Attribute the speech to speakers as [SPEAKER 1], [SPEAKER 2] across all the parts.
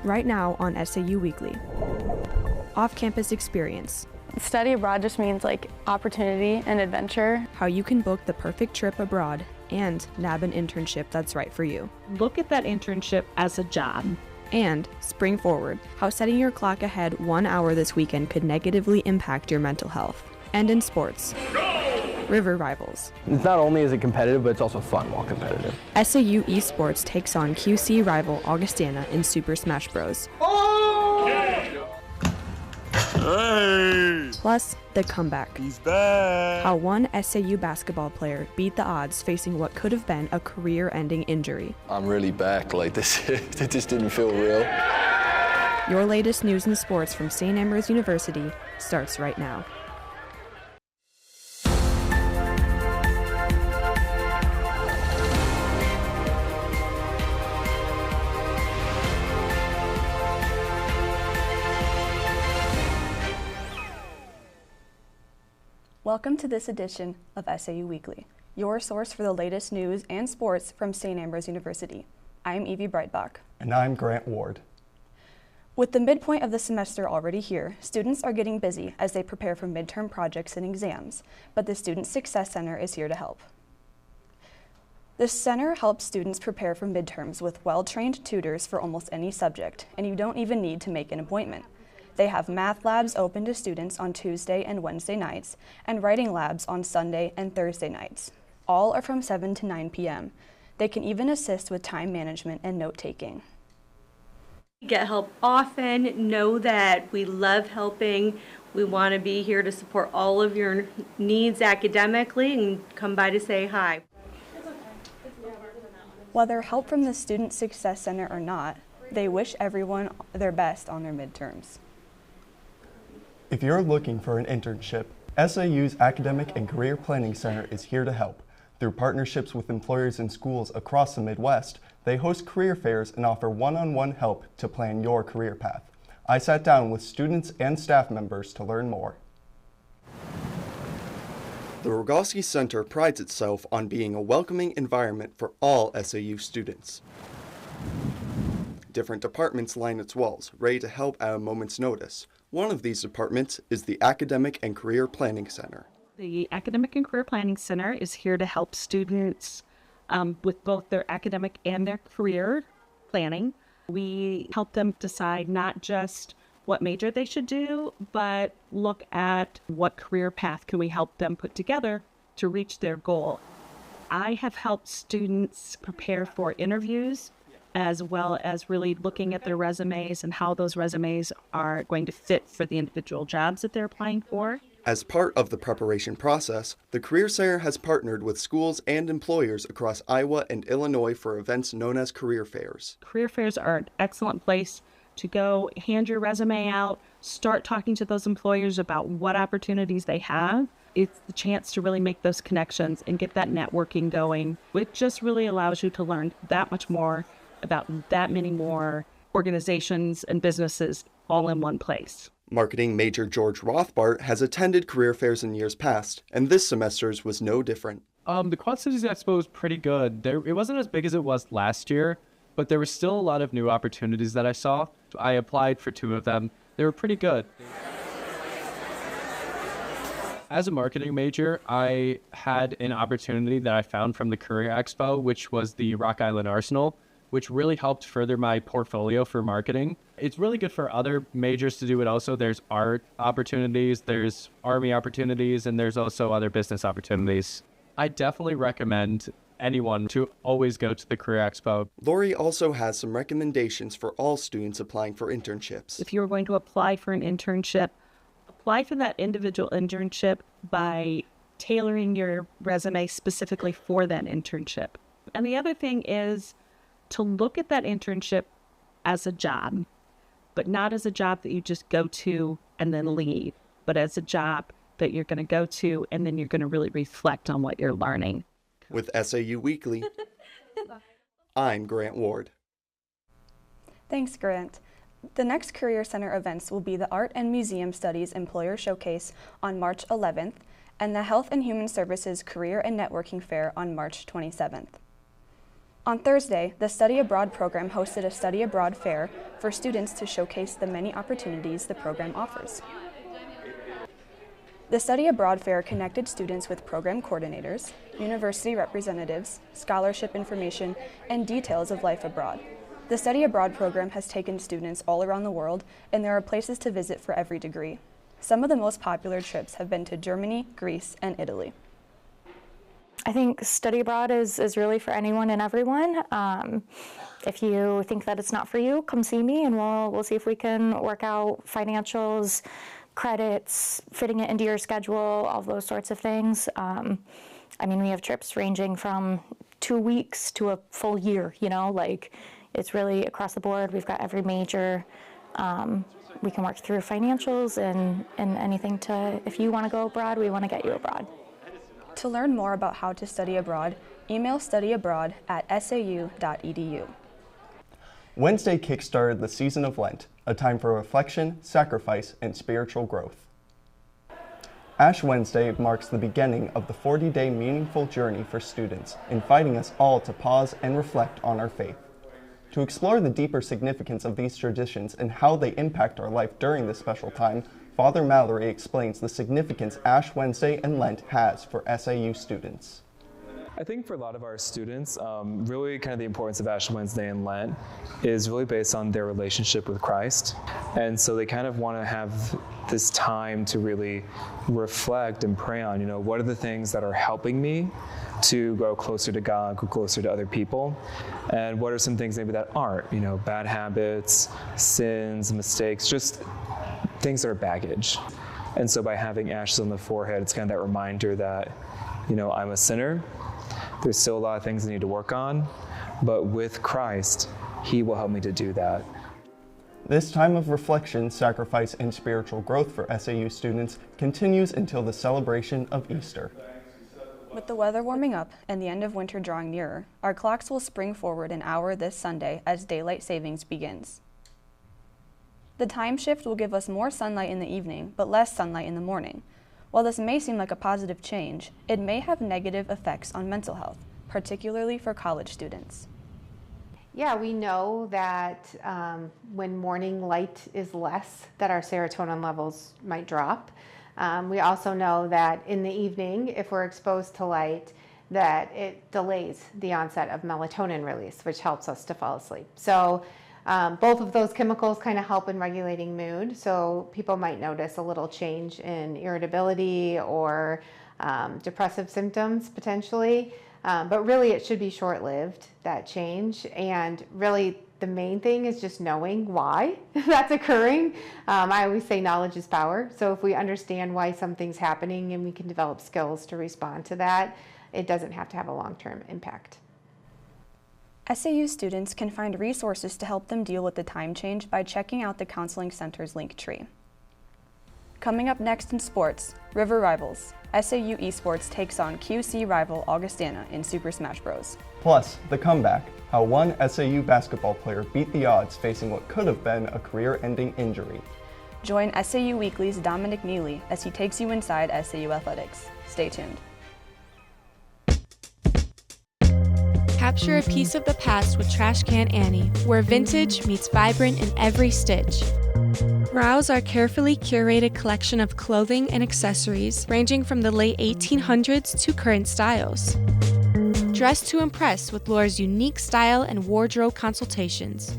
[SPEAKER 1] right now on SAU Weekly. Off-campus experience.
[SPEAKER 2] Study abroad just means opportunity and adventure.
[SPEAKER 1] How you can book the perfect trip abroad and nab an internship that's right for you.
[SPEAKER 3] Look at that internship as a job.
[SPEAKER 1] And spring forward, how setting your clock ahead 1 hour this weekend could negatively impact your mental health. And in sports, river rivals.
[SPEAKER 4] It's not only is it competitive, but it's also fun while competitive.
[SPEAKER 1] SAU esports takes on QC rival Augustana in Super Smash Bros.
[SPEAKER 5] Hey!
[SPEAKER 1] Plus, the comeback.
[SPEAKER 5] He's back!
[SPEAKER 1] How one SAU basketball player beat the odds facing what could have been a career-ending injury.
[SPEAKER 6] I'm really back. This, it just didn't feel real.
[SPEAKER 1] Your latest news and sports from St. Ambrose University starts right now. Welcome to this edition of SAU Weekly, your source for the latest news and sports from St. Ambrose University. I'm Evie Breitbach.
[SPEAKER 7] And I'm Grant Ward.
[SPEAKER 1] With the midpoint of the semester already here, students are getting busy as they prepare for midterm projects and exams, but the Student Success Center is here to help. The center helps students prepare for midterms with well-trained tutors for almost any subject, and you don't even need to make an appointment. They have math labs open to students on Tuesday and Wednesday nights, and writing labs on Sunday and Thursday nights. All are from 7 to 9 p.m. They can even assist with time management and note-taking.
[SPEAKER 8] Get help often, know that we love helping. We want to be here to support all of your needs academically and come by to say hi.
[SPEAKER 1] Whether help from the Student Success Center or not, they wish everyone their best on their midterms.
[SPEAKER 7] If you're looking for an internship, SAU's Academic and Career Planning Center is here to help. Through partnerships with employers and schools across the Midwest, they host career fairs and offer one-on-one help to plan your career path. I sat down with students and staff members to learn more. The Rogalski Center prides itself on being a welcoming environment for all SAU students. Different departments line its walls, ready to help at a moment's notice. One of these departments is the Academic and Career Planning Center.
[SPEAKER 3] The Academic and Career Planning Center is here to help students with both their academic and their career planning. We help them decide not just what major they should do, but look at what career path can we help them put together to reach their goal. I have helped students prepare for interviews, as well as really looking at their resumes and how those resumes are going to fit for the individual jobs that they're applying for.
[SPEAKER 7] As part of the preparation process, the Career Center has partnered with schools and employers across Iowa and Illinois for events known as career fairs.
[SPEAKER 3] Career fairs are an excellent place to go, hand your resume out, start talking to those employers about what opportunities they have. It's the chance to really make those connections and get that networking going, which just really allows you to learn that much more about that many more organizations and businesses all in one place.
[SPEAKER 7] Marketing major George Rothbart has attended career fairs in years past, and this semester's was no different.
[SPEAKER 9] The Quad Cities Expo was pretty good. It wasn't as big as it was last year, but there was still a lot of new opportunities that I saw. I applied for 2 of them. They were pretty good. As a marketing major, I had an opportunity that I found from the Career Expo, which was the Rock Island Arsenal, which really helped further my portfolio for marketing. It's really good for other majors to do it also. There's art opportunities, there's Army opportunities, and there's also other business opportunities. I definitely recommend anyone to always go to the Career Expo.
[SPEAKER 7] Lori also has some recommendations for all students applying for internships.
[SPEAKER 3] If you're going to apply for an internship, apply for that individual internship by tailoring your resume specifically for that internship. And the other thing is to look at that internship as a job, but not as a job that you just go to and then leave, but as a job that you're going to go to and then you're going to really reflect on what you're learning.
[SPEAKER 7] With SAU Weekly, I'm Grant Ward.
[SPEAKER 1] Thanks, Grant. The next Career Center events will be the Art and Museum Studies Employer Showcase on March 11th and the Health and Human Services Career and Networking Fair on March 27th. On Thursday, the Study Abroad program hosted a Study Abroad fair for students to showcase the many opportunities the program offers. The Study Abroad fair connected students with program coordinators, university representatives, scholarship information, and details of life abroad. The Study Abroad program has taken students all around the world, and there are places to visit for every degree. Some of the most popular trips have been to Germany, Greece, and Italy.
[SPEAKER 10] I think study abroad is really for anyone and everyone. If you think that it's not for you, come see me and we'll see if we can work out financials, credits, fitting it into your schedule, all those sorts of things. We have trips ranging from 2 weeks to a full year, it's really across the board. We've got every major. We can work through financials and anything if you want to go abroad, we want to get you abroad.
[SPEAKER 1] To learn more about how to study abroad, email studyabroad@sau.edu.
[SPEAKER 7] Wednesday kickstarted the season of Lent, a time for reflection, sacrifice, and spiritual growth. Ash Wednesday marks the beginning of the 40-day meaningful journey for students, inviting us all to pause and reflect on our faith. To explore the deeper significance of these traditions and how they impact our life during this special time, Father Mallory explains the significance Ash Wednesday and Lent has for SAU students.
[SPEAKER 11] I think for a lot of our students, really kind of the importance of Ash Wednesday and Lent is really based on their relationship with Christ. And so they kind of want to have this time to really reflect and pray on, what are the things that are helping me to go closer to God, go closer to other people, and what are some things maybe that aren't, bad habits, sins, mistakes, just things that are baggage. And so by having ashes on the forehead, it's kind of that reminder that, I'm a sinner. There's still a lot of things I need to work on, but with Christ, He will help me to do that.
[SPEAKER 7] This time of reflection, sacrifice, and spiritual growth for SAU students continues until the celebration of Easter.
[SPEAKER 1] With the weather warming up and the end of winter drawing nearer, our clocks will spring forward an hour this Sunday as daylight savings begins. The time shift will give us more sunlight in the evening, but less sunlight in the morning. While this may seem like a positive change, it may have negative effects on mental health, particularly for college students.
[SPEAKER 12] Yeah, we know that when morning light is less, that our serotonin levels might drop. We also know that in the evening, if we're exposed to light, that it delays the onset of melatonin release, which helps us to fall asleep. So both of those chemicals kind of help in regulating mood. So people might notice a little change in irritability or depressive symptoms potentially. But really it should be short-lived, that change. And really the main thing is just knowing why that's occurring. I always say knowledge is power. So if we understand why something's happening and we can develop skills to respond to that, it doesn't have to have a long-term impact.
[SPEAKER 1] SAU students can find resources to help them deal with the time change by checking out the Counseling Center's link tree. Coming up next in sports, River Rivals. SAU Esports takes on QC rival Augustana in Super Smash Bros.
[SPEAKER 7] Plus, the comeback, how one SAU basketball player beat the odds facing what could have been a career-ending injury.
[SPEAKER 1] Join SAU Weekly's Dominic Neely as he takes you inside SAU athletics. Stay tuned.
[SPEAKER 13] Capture a piece of the past with Trash Can Annie, where vintage meets vibrant in every stitch. Browse our carefully curated collection of clothing and accessories ranging from the late 1800s to current styles. Dress to impress with Laura's unique style and wardrobe consultations.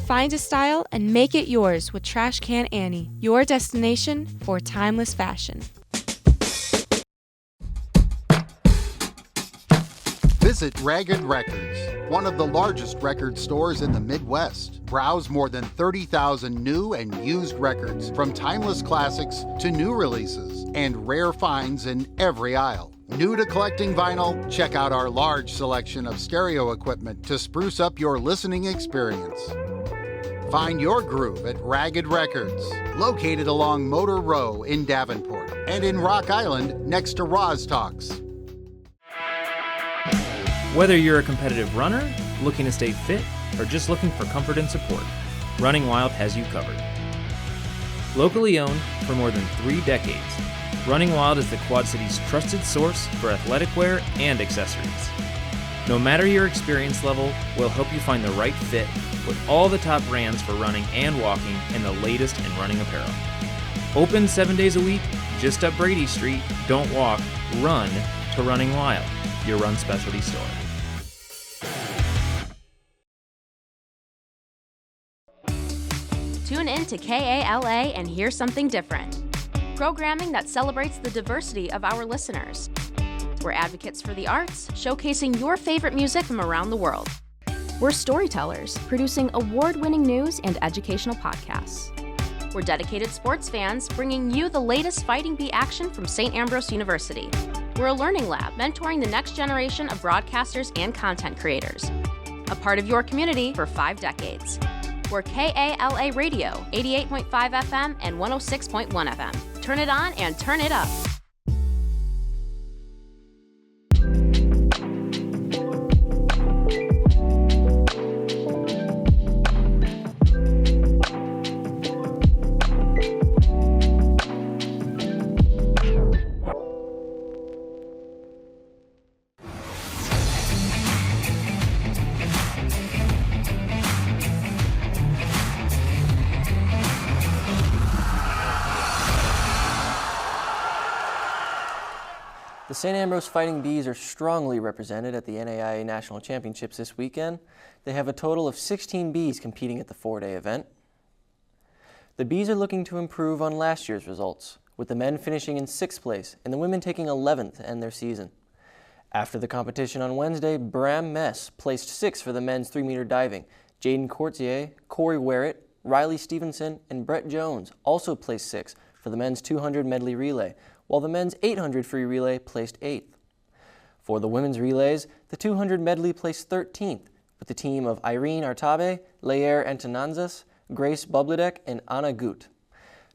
[SPEAKER 13] Find a style and make it yours with Trash Can Annie, your destination for timeless fashion.
[SPEAKER 14] Visit Ragged Records, one of the largest record stores in the Midwest. Browse more than 30,000 new and used records, from timeless classics to new releases, and rare finds in every aisle. New to collecting vinyl? Check out our large selection of stereo equipment to spruce up your listening experience. Find your groove at Ragged Records, located along Motor Row in Davenport, and in Rock Island next to Roz Talks.
[SPEAKER 15] Whether you're a competitive runner, looking to stay fit, or just looking for comfort and support, Running Wild has you covered. Locally owned for more than 3 decades, Running Wild is the Quad City's trusted source for athletic wear and accessories. No matter your experience level, we'll help you find the right fit with all the top brands for running and walking and the latest in running apparel. Open 7 days a week, just up Brady Street. Don't walk, run to Running Wild, your run specialty store.
[SPEAKER 16] Tune in to KALA and hear something different. Programming that celebrates the diversity of our listeners. We're advocates for the arts, showcasing your favorite music from around the world. We're storytellers, producing award-winning news and educational podcasts. We're dedicated sports fans, bringing you the latest Fighting Bee action from St. Ambrose University. We're a learning lab, mentoring the next generation of broadcasters and content creators. A part of your community for 5 decades. We're KALA Radio, 88.5 FM and 106.1 FM. Turn it on and turn it up.
[SPEAKER 17] The St. Ambrose Fighting Bees are strongly represented at the NAIA National Championships this weekend. They have a total of 16 bees competing at the 4-day event. The bees are looking to improve on last year's results, with the men finishing in 6th place and the women taking 11th to end their season. After the competition on Wednesday, Bram Mess placed 6th for the men's 3-meter diving. Jaden Courtier, Corey Werrett, Riley Stevenson, and Brett Jones also placed 6th for the men's 200 medley relay, while the men's 800 free relay placed 8th. For the women's relays, the 200 medley placed 13th, with the team of Irene Artabe, Leyer Antonanzas, Grace Bubladek, and Anna Gut.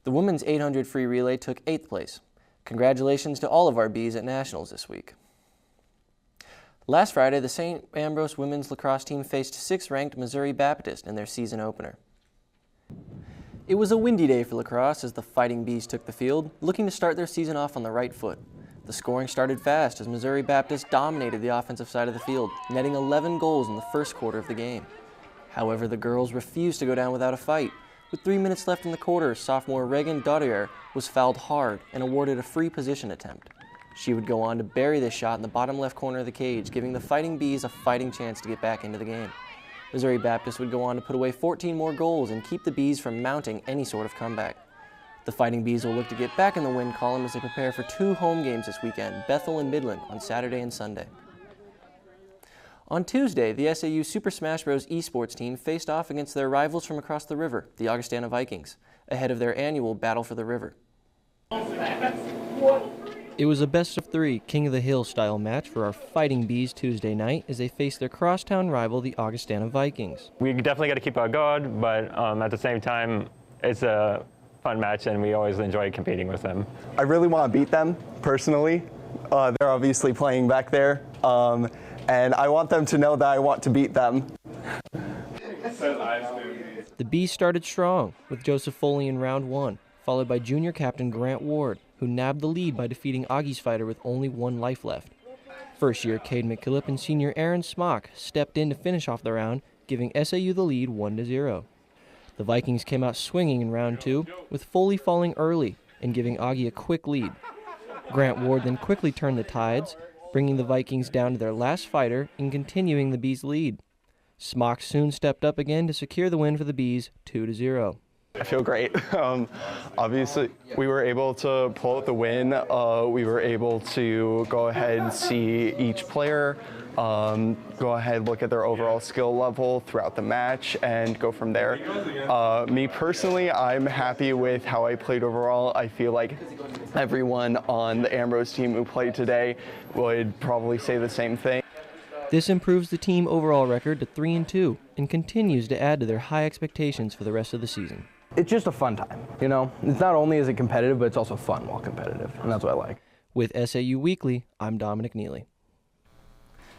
[SPEAKER 17] The women's 800 free relay took 8th place. Congratulations to all of our bees at Nationals this week. Last Friday, the St. Ambrose women's lacrosse team faced 6th-ranked Missouri Baptist in their season opener. It was a windy day for lacrosse as the Fighting Bees took the field, looking to start their season off on the right foot. The scoring started fast as Missouri Baptist dominated the offensive side of the field, netting 11 goals in the first quarter of the game. However, the girls refused to go down without a fight. With 3 minutes left in the quarter, sophomore Reagan Dottier was fouled hard and awarded a free position attempt. She would go on to bury this shot in the bottom left corner of the cage, giving the Fighting Bees a fighting chance to get back into the game. Missouri Baptist would go on to put away 14 more goals and keep the Bees from mounting any sort of comeback. The Fighting Bees will look to get back in the win column as they prepare for 2 home games this weekend, Bethel and Midland, on Saturday and Sunday. On Tuesday, the SAU Super Smash Bros. Esports team faced off against their rivals from across the river, the Augustana Vikings, ahead of their annual Battle for the River. It was a best-of-3 King of the Hill style match for our Fighting Bees Tuesday night as they faced their crosstown rival, the Augustana Vikings.
[SPEAKER 18] We definitely got to keep our guard, but at the same time, it's a fun match and we always enjoy competing with them.
[SPEAKER 7] I really want to beat them, personally. They're obviously playing back there, and I want them to know that I want to beat them.
[SPEAKER 17] The Bees started strong, with Joseph Foley in round 1, followed by junior captain Grant Ward, who nabbed the lead by defeating Augie's fighter with only 1 life left. First-year Cade McKillop and senior Aaron Smock stepped in to finish off the round, giving SAU the lead 1-0. The Vikings came out swinging in round 2, with Foley falling early and giving Augie a quick lead. Grant Ward then quickly turned the tides, bringing the Vikings down to their last fighter and continuing the Bees' lead. Smock soon stepped up again to secure the win for the Bees, 2-0.
[SPEAKER 7] I feel great. Obviously, we were able to pull out the win. We were able to go ahead and see each player, go ahead, look at their overall skill level throughout the match, and go from there. Me personally, I'm happy with how I played overall. I feel like everyone on the Ambrose team who played today would probably say the same thing.
[SPEAKER 17] This improves the team overall record to 3-2 and continues to add to their high expectations for the rest of the season.
[SPEAKER 4] It's just a fun time, you know? It's not only is it competitive, but it's also fun while competitive, and that's what I like.
[SPEAKER 17] With SAU Weekly, I'm Dominic Neely.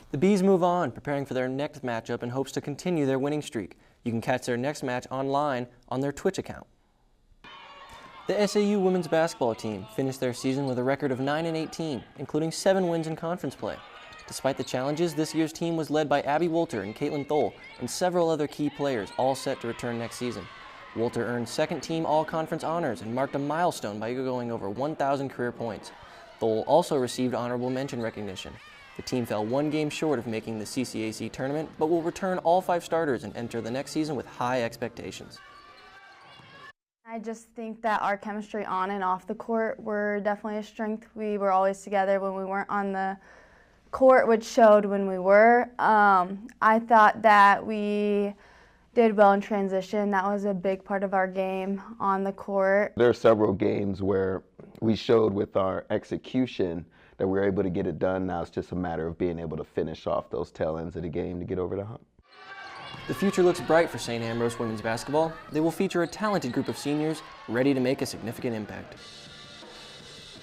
[SPEAKER 17] The Bees move on, preparing for their next matchup in hopes to continue their winning streak. You can catch their next match online on their Twitch account. The SAU women's basketball team finished their season with a record of 9-18, including 7 wins in conference play. Despite the challenges, this year's team was led by Abby Wolter and Caitlin Thole and several other key players, all set to return next season. Wolter earned second-team all-conference honors and marked a milestone by going over 1,000 career points. Thole also received honorable mention recognition. The team fell one game short of making the CCAC tournament, but will return all 5 starters and enter the next season with high expectations.
[SPEAKER 2] I just think that our chemistry on and off the court were definitely a strength. We were always together when we weren't on the court, which showed when we were. I thought that we did well in transition. That was a big part of our game on the court.
[SPEAKER 19] There are several games where we showed with our execution that we were able to get it done. Now it's just a matter of being able to finish off those tail ends of the game to get over the hump.
[SPEAKER 17] The future looks bright for St. Ambrose women's basketball. They will feature a talented group of seniors ready to make a significant impact.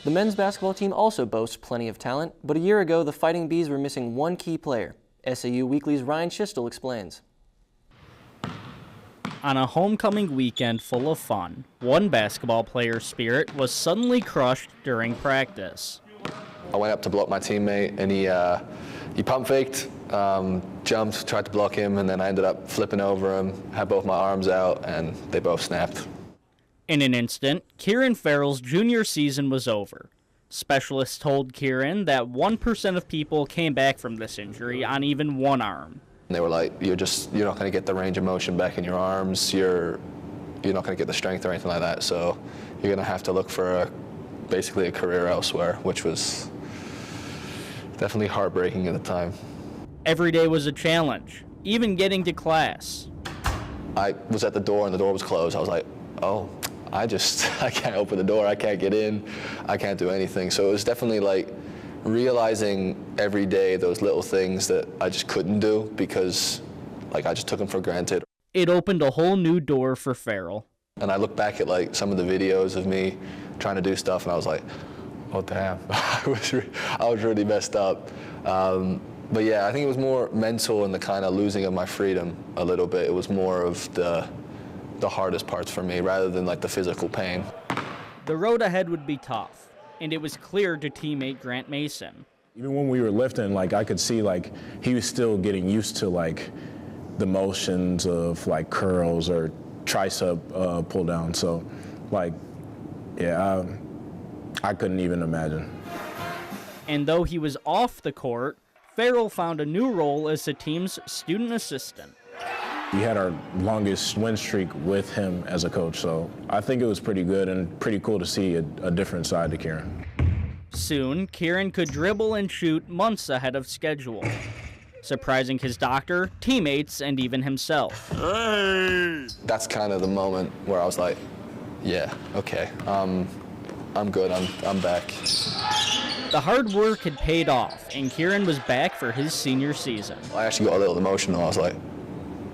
[SPEAKER 17] The men's basketball team also boasts plenty of talent, but a year ago the Fighting Bees were missing one key player. SAU Weekly's Ryan Schistel explains.
[SPEAKER 20] On a homecoming weekend full of fun, one basketball player's spirit was suddenly crushed during practice.
[SPEAKER 6] I went up to block my teammate and he pump faked, jumped, tried to block him, and then I ended up flipping over him, had both my arms out, and they both snapped.
[SPEAKER 20] In an instant, Kieran Farrell's junior season was over. Specialists told Kieran that 1% of people came back from this injury on even one arm.
[SPEAKER 6] And they were like, you're not going to get the range of motion back in your arms, you're not going to get the strength or anything like that, so you're going to have to look for basically a career elsewhere, which was definitely heartbreaking at the time.
[SPEAKER 20] Every day was a challenge, even getting to class.
[SPEAKER 6] I was at the door and the door was closed. I was like, oh, I can't open the door, I can't get in, I can't do anything. So it was definitely like realizing every day those little things that I just couldn't do because like I just took them for granted.
[SPEAKER 20] It opened a whole new door for Farrell.
[SPEAKER 6] And I look back at like some of the videos of me trying to do stuff and I was like, oh damn, I was really messed up. But yeah, I think it was more mental and the kind of losing of my freedom a little bit. It was more of the hardest parts for me rather than like the physical pain.
[SPEAKER 20] The road ahead would be tough, and it was clear to teammate Grant Mason.
[SPEAKER 21] Even when we were lifting, like I could see like he was still getting used to like the motions of like curls or tricep pull down. So like, yeah, I couldn't even imagine.
[SPEAKER 20] And though he was off the court, Farrell found a new role as the team's student assistant.
[SPEAKER 21] We had our longest win streak with him as a coach, so I think it was pretty good and pretty cool to see a different side to Kieran.
[SPEAKER 20] Soon, Kieran could dribble and shoot months ahead of schedule, surprising his doctor, teammates, and even himself.
[SPEAKER 6] Hey! That's kind of the moment where I was like, yeah, okay, I'm good, I'm back.
[SPEAKER 20] The hard work had paid off, and Kieran was back for his senior season.
[SPEAKER 6] I actually got a little emotional. I was like,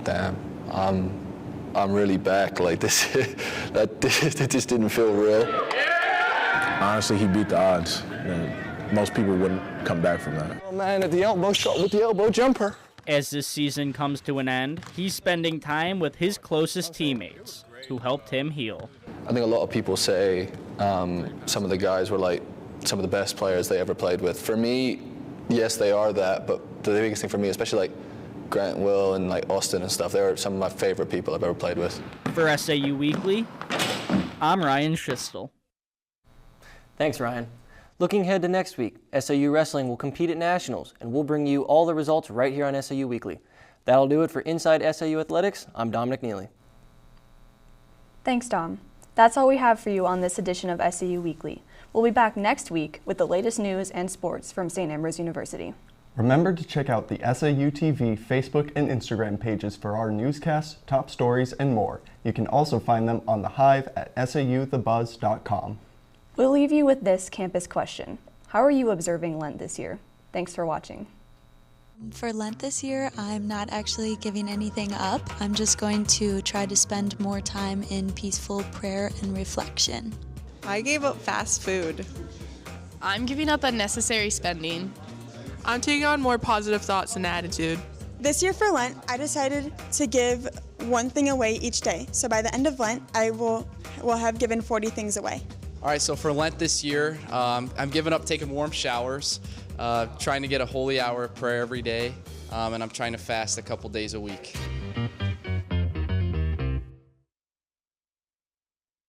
[SPEAKER 6] damn, I'm really back. Like this, it just didn't feel real.
[SPEAKER 21] Honestly, he beat the odds. Most people wouldn't come back from that.
[SPEAKER 6] Oh man, at the elbow shot with the elbow jumper.
[SPEAKER 20] As this season comes to an end, he's spending time with his closest teammates, who helped him heal.
[SPEAKER 6] I think a lot of people say some of the guys were like some of the best players they ever played with. For me, yes, they are that, but the biggest thing for me, especially like Grant, Will, and like Austin and stuff, they're some of my favorite people I've ever played with.
[SPEAKER 20] For SAU Weekly, I'm Ryan Schistel.
[SPEAKER 17] Thanks, Ryan. Looking ahead to next week, SAU Wrestling will compete at Nationals, and we'll bring you all the results right here on SAU Weekly. That'll do it for Inside SAU Athletics. I'm Dominic Neely.
[SPEAKER 1] Thanks, Dom. That's all we have for you on this edition of SAU Weekly. We'll be back next week with the latest news and sports from St. Ambrose University.
[SPEAKER 7] Remember to check out the SAU TV Facebook and Instagram pages for our newscasts, top stories, and more. You can also find them on the Hive at sauthebuzz.com.
[SPEAKER 1] We'll leave you with this campus question. How are you observing Lent this year? Thanks for watching.
[SPEAKER 22] For Lent this year, I'm not actually giving anything up. I'm just going to try to spend more time in peaceful prayer and reflection.
[SPEAKER 23] I gave up fast food.
[SPEAKER 24] I'm giving up unnecessary spending.
[SPEAKER 23] I'm taking on more positive thoughts and attitude.
[SPEAKER 25] This year for Lent, I decided to give one thing away each day. So by the end of Lent, I will have given 40 things away.
[SPEAKER 26] All right, so for Lent this year, I'm giving up taking warm showers.
[SPEAKER 3] trying to get a holy hour of prayer every day, and I'm trying to fast a couple days a week.